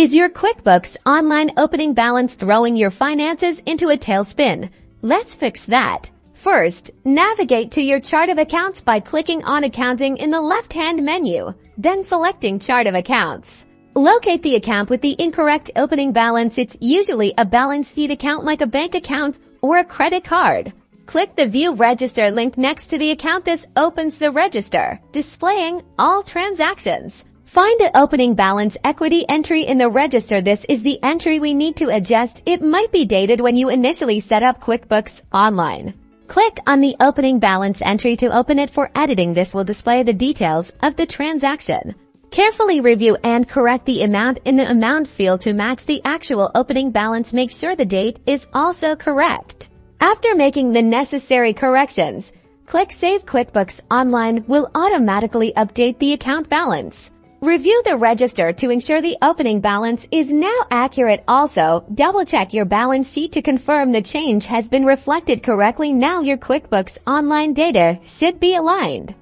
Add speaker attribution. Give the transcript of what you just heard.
Speaker 1: Is your QuickBooks Online opening balance throwing your finances into a tailspin? Let's fix that. First, navigate to your chart of accounts by clicking on Accounting in the left-hand menu, then selecting Chart of Accounts. Locate the account with the incorrect opening balance. It's usually a balance sheet account like a bank account or a credit card. Click the View Register link next to the account. This opens the register, displaying all transactions. Find the opening balance equity entry in the register. This is the entry we need to adjust. It might be dated when you initially set up QuickBooks Online. Click on the opening balance entry to open it for editing. This will display the details of the transaction. Carefully review and correct the amount in the amount field to match the actual opening balance. Make sure the date is also correct. After making the necessary corrections, click Save. QuickBooks Online will automatically update the account balance. Review the register to ensure the opening balance is now accurate. Also, double-check your balance sheet to confirm the change has been reflected correctly. Now your QuickBooks Online data should be aligned.